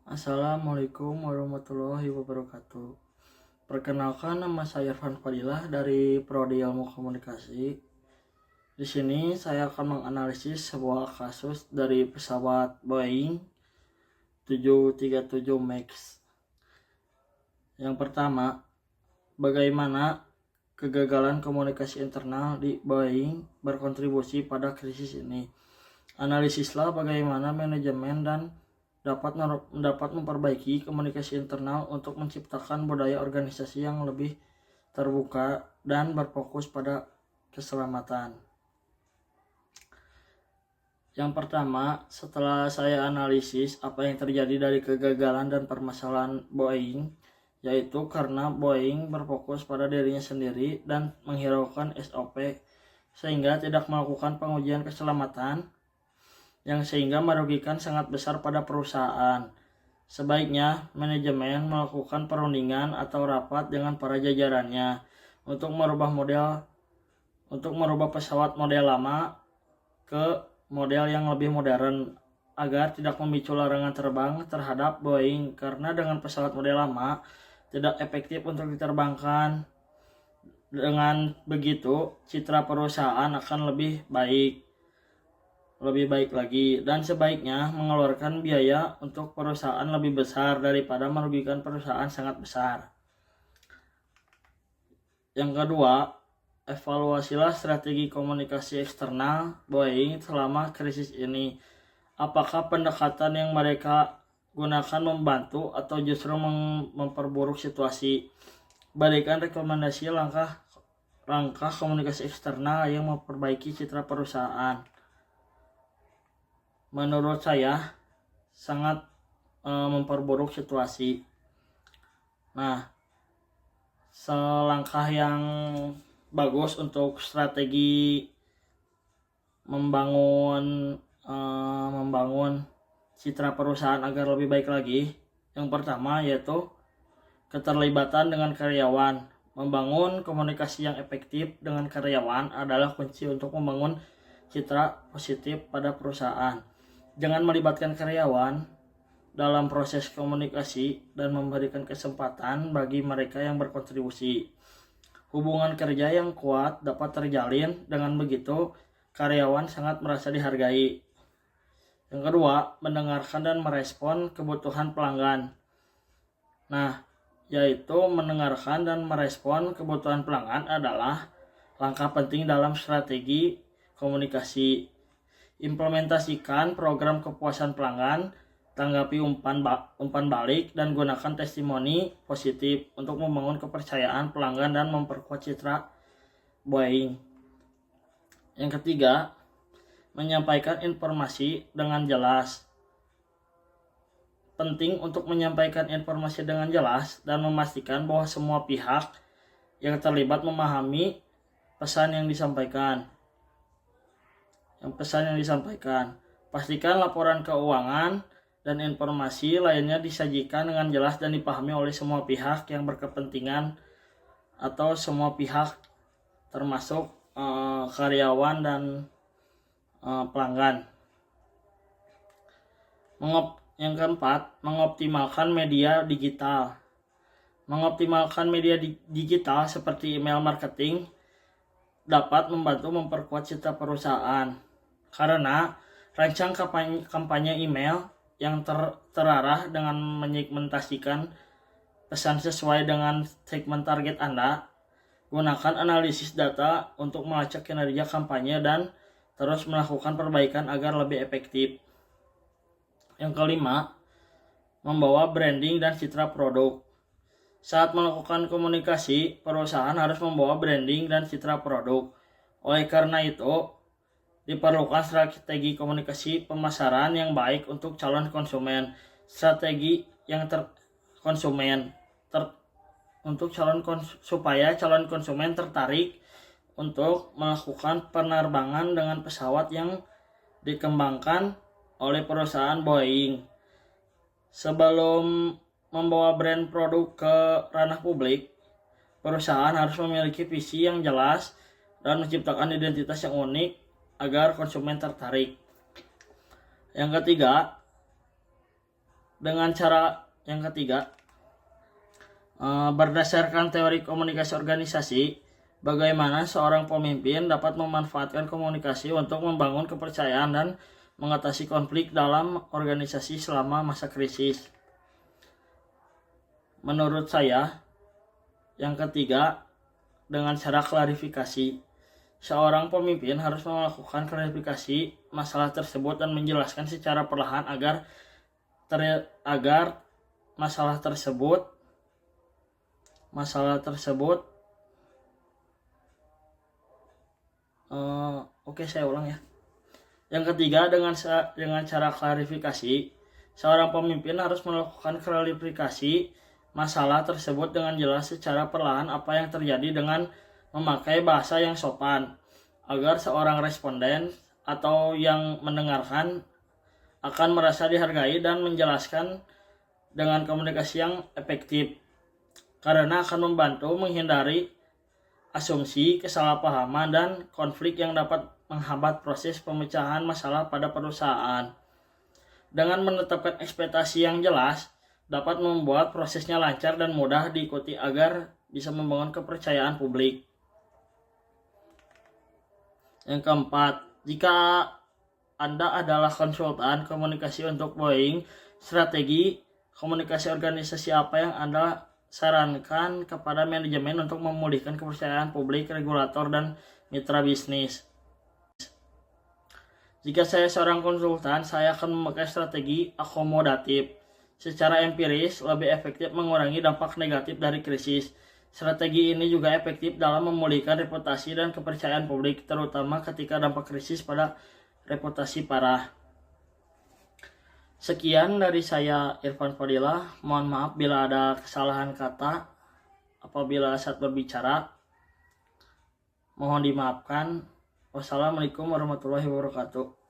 Assalamualaikum warahmatullahi wabarakatuh. Perkenalkan, nama saya Irfan Fadilah dari Prodi Ilmu Komunikasi. Di sini saya akan menganalisis sebuah kasus dari pesawat Boeing 737 Max. Yang pertama, bagaimana kegagalan komunikasi internal di Boeing berkontribusi pada krisis ini. Analisislah bagaimana manajemen dan dapat memperbaiki komunikasi internal untuk menciptakan budaya organisasi yang lebih terbuka dan berfokus pada keselamatan. Yang pertama, setelah saya analisis apa yang terjadi dari kegagalan dan permasalahan Boeing, yaitu karena Boeing berfokus pada dirinya sendiri dan menghiraukan SOP sehingga tidak melakukan pengujian keselamatan yang sehingga merugikan sangat besar pada perusahaan. Sebaiknya manajemen melakukan perundingan atau rapat dengan para jajarannya untuk merubah pesawat model lama ke model yang lebih modern agar tidak memicu larangan terbang terhadap Boeing, karena dengan pesawat model lama tidak efektif untuk diterbangkan. Dengan begitu, citra perusahaan akan lebih baik lagi, dan sebaiknya mengeluarkan biaya untuk perusahaan lebih besar daripada merugikan perusahaan sangat besar. Yang kedua, evaluasilah strategi komunikasi eksternal Boeing selama krisis ini. Apakah pendekatan yang mereka gunakan membantu atau justru memperburuk situasi? Berikan rekomendasi langkah komunikasi eksternal yang memperbaiki citra perusahaan. Menurut saya sangat memperburuk situasi. Nah, selangkah yang bagus untuk strategi membangun citra perusahaan agar lebih baik lagi, yang pertama yaitu keterlibatan dengan karyawan. Membangun komunikasi yang efektif dengan karyawan adalah kunci untuk membangun citra positif pada perusahaan. Jangan melibatkan karyawan dalam proses komunikasi dan memberikan kesempatan bagi mereka yang berkontribusi. Hubungan kerja yang kuat dapat terjalin, dengan begitu karyawan sangat merasa dihargai. Yang kedua, mendengarkan dan merespon kebutuhan pelanggan. Yaitu mendengarkan dan merespon kebutuhan pelanggan adalah langkah penting dalam strategi komunikasi. Implementasikan program kepuasan pelanggan, tanggapi umpan balik, dan gunakan testimoni positif untuk membangun kepercayaan pelanggan dan memperkuat citra Boeing. Yang ketiga, menyampaikan informasi dengan jelas. Penting untuk menyampaikan informasi dengan jelas dan memastikan bahwa semua pihak yang terlibat memahami pesan yang disampaikan. Pastikan laporan keuangan dan informasi lainnya disajikan dengan jelas dan dipahami oleh semua pihak yang berkepentingan atau semua pihak termasuk karyawan dan pelanggan. Yang keempat, mengoptimalkan media digital. Mengoptimalkan media digital seperti email marketing dapat membantu memperkuat citra perusahaan, karena rancang kampanye email yang terarah dengan menyegmentasikan pesan sesuai dengan segmen target Anda. Gunakan analisis data untuk melacak kinerja kampanye dan terus melakukan perbaikan agar lebih efektif. Yang kelima, membawa branding dan citra produk. Saat melakukan komunikasi, perusahaan harus membawa branding dan citra produk. Oleh karena itu, diperlukan strategi komunikasi pemasaran yang baik untuk calon konsumen. Supaya calon konsumen tertarik untuk melakukan penerbangan dengan pesawat yang dikembangkan oleh perusahaan Boeing. Sebelum membawa brand produk ke ranah publik, perusahaan harus memiliki visi yang jelas dan menciptakan identitas yang unik agar konsumen tertarik. Yang ketiga, Dengan cara yang ketiga, berdasarkan teori komunikasi organisasi, bagaimana seorang pemimpin dapat memanfaatkan komunikasi untuk membangun kepercayaan dan mengatasi konflik dalam organisasi selama masa krisis. Menurut saya, yang ketiga, dengan cara klarifikasi. Seorang pemimpin harus melakukan klarifikasi masalah tersebut dan menjelaskan secara perlahan agar masalah tersebut saya ulang ya. Yang ketiga, dengan cara klarifikasi, seorang pemimpin harus melakukan klarifikasi masalah tersebut dengan jelas secara perlahan apa yang terjadi dengan memakai bahasa yang sopan, agar seorang responden atau yang mendengarkan akan merasa dihargai dan menjelaskan dengan komunikasi yang efektif, karena akan membantu menghindari asumsi, kesalahpahaman, dan konflik yang dapat menghambat proses pemecahan masalah pada perusahaan. Dengan menetapkan ekspektasi yang jelas, dapat membuat prosesnya lancar dan mudah diikuti agar bisa membangun kepercayaan publik. Yang keempat, jika Anda adalah konsultan komunikasi untuk Boeing, strategi komunikasi organisasi apa yang Anda sarankan kepada manajemen untuk memulihkan kepercayaan publik, regulator, dan mitra bisnis? Jika saya seorang konsultan, saya akan memakai strategi akomodatif. Secara empiris, lebih efektif mengurangi dampak negatif dari krisis. Strategi ini juga efektif dalam memulihkan reputasi dan kepercayaan publik, terutama ketika dampak krisis pada reputasi parah. Sekian dari saya, Irfan Fadilah. Mohon maaf bila ada kesalahan kata apabila saat berbicara. Mohon dimaafkan. Wassalamualaikum warahmatullahi wabarakatuh.